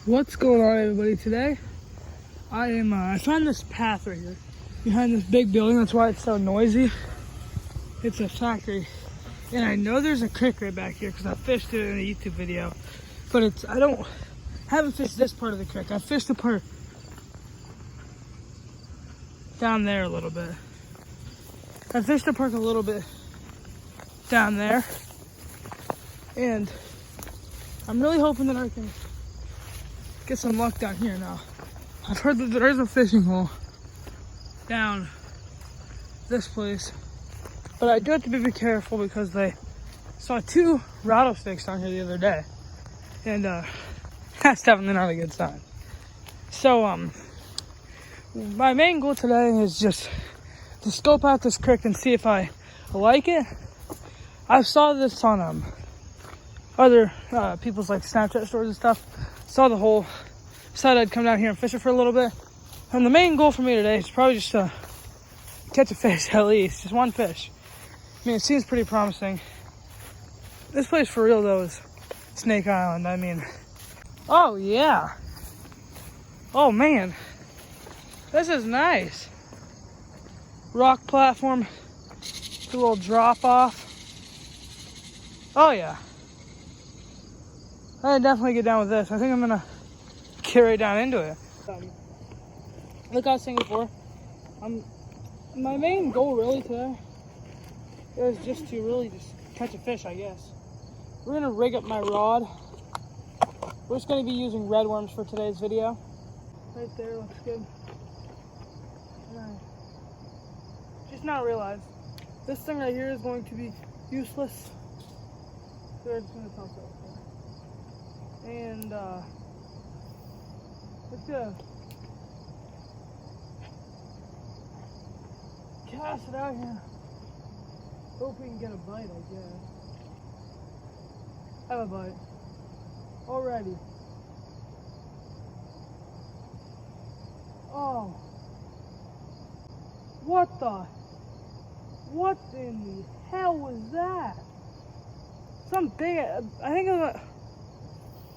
What's going on, everybody? Today I found this path right here behind this big building. That's why it's so noisy. It's a factory, and I know there's a creek right back here because I fished it in a YouTube video, but haven't fished this part of the creek. I fished the part down there a little bit. I fished the park a little bit down there, and I'm really hoping that I can get some luck down here now. I've heard that there is a fishing hole down this place, but I do have to be careful because I saw 2 rattlesnakes down here the other day, and that's definitely not a good sign. So my main goal today is just to scope out this creek and see if I like it. I saw this on other people's like Snapchat stories and stuff. Saw the hole, decided I'd come down here and fish it for a little bit. And the main goal for me today is probably just to catch a fish, at least just one fish. I mean, it seems pretty promising. This place for real though is Snake Island. I mean, oh yeah, oh man, this is nice. Rock platform, a little drop off. Oh yeah, I definitely get down with this. I think I'm gonna get right down into it. Like I was saying before, my main goal really today is just to really just catch a fish, I guess. We're gonna rig up my rod. We're just gonna be using red worms for today's video. Right there, looks good. Just now realized this thing right here is going to be useless. So we're just gonna toss it up there. And let's go. Cast it out here. Hope we can get a bite, I guess. Have a bite. Already. Oh. What in the hell was that? Some big, I think it was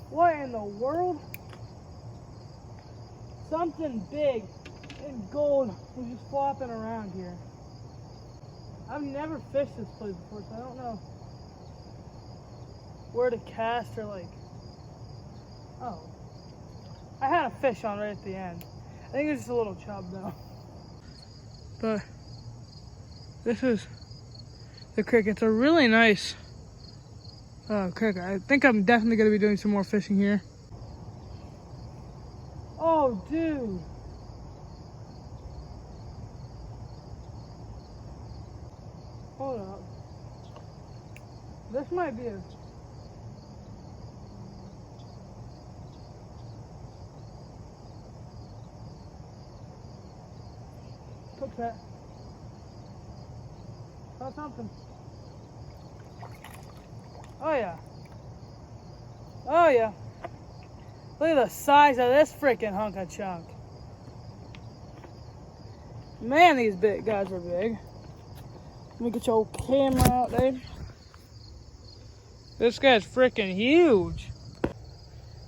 what in the world? Something big and gold was just flopping around here. I've never fished this place before, so I don't know where to cast or like. Oh, I had a fish on right at the end. I think it was just a little chub though. But this is the creek. It's a really nice creek. I think I'm definitely going to be doing some more fishing here. Oh, dude. Hold up. This might be a... Cook that. Saw something. Oh yeah. Oh yeah. Look at the size of this freaking hunk of chunk. Man, these big guys are big. Let me get your camera out there. This guy's freaking huge.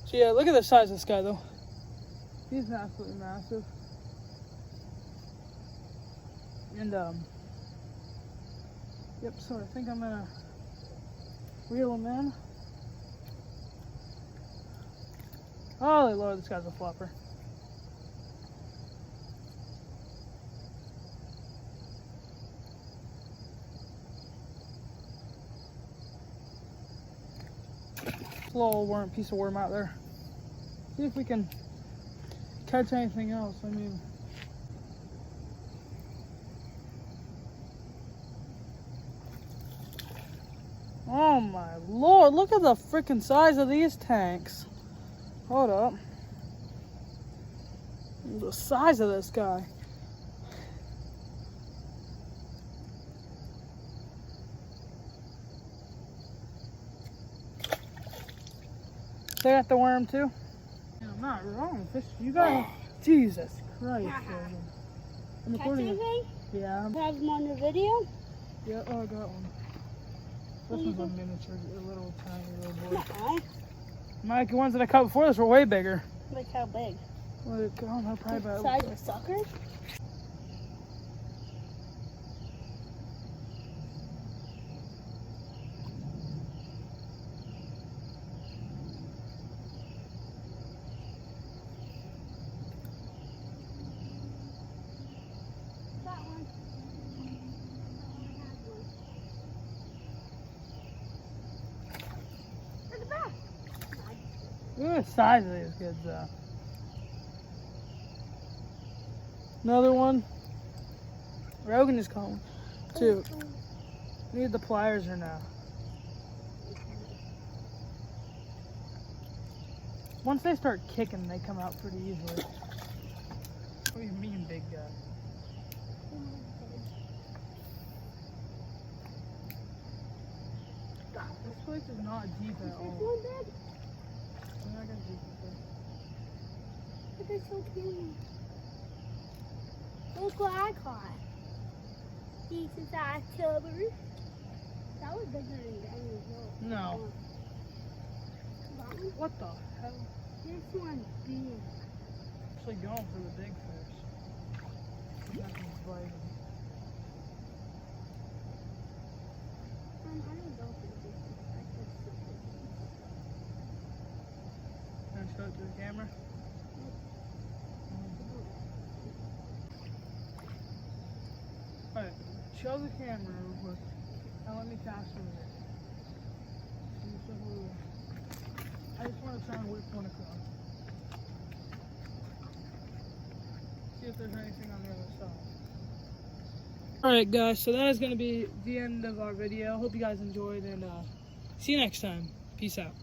So yeah, look at the size of this guy though. He's absolutely massive. And yep, so I think I'm gonna reel him in. Holy Lord, this guy's a flopper. Little worm, piece of worm out there. See if we can catch anything else. I mean, oh my Lord, look at the freaking size of these tanks. Hold up. The size of this guy. They got the worm too? Yeah, I'm not wrong. Fish, you got Jesus Christ. I'm recording it. Yeah. Have them on your video? Yeah, oh, I got one. This one's a miniature, a little tiny little boy. Mike, the ones that I caught before this were way bigger. Like how big? Like, I don't know, probably The about. size of a sucker? That one. Look at that. Look at the size of these kids, though. Another one. Rogan is calling. Two. Need the pliers or no? Once they start kicking, they come out pretty easily. What do you mean, big guy? This place is not deep at all. This one big? I'm not gonna deep it. But they're so cute. Look what I caught. Decent size chubber. That was bigger than Danny's. No. That one? What the hell? This one's big. Actually going for the big fish. Nothing's biting. I don't go for the big fish. I just see it. Gonna show it to the camera? Alright, show the camera real quick. Now let me cast over there. I just want to try and whip one across. See if there's anything on the other side. Alright guys, so that is going to be the end of our video. Hope you guys enjoyed and see you next time. Peace out.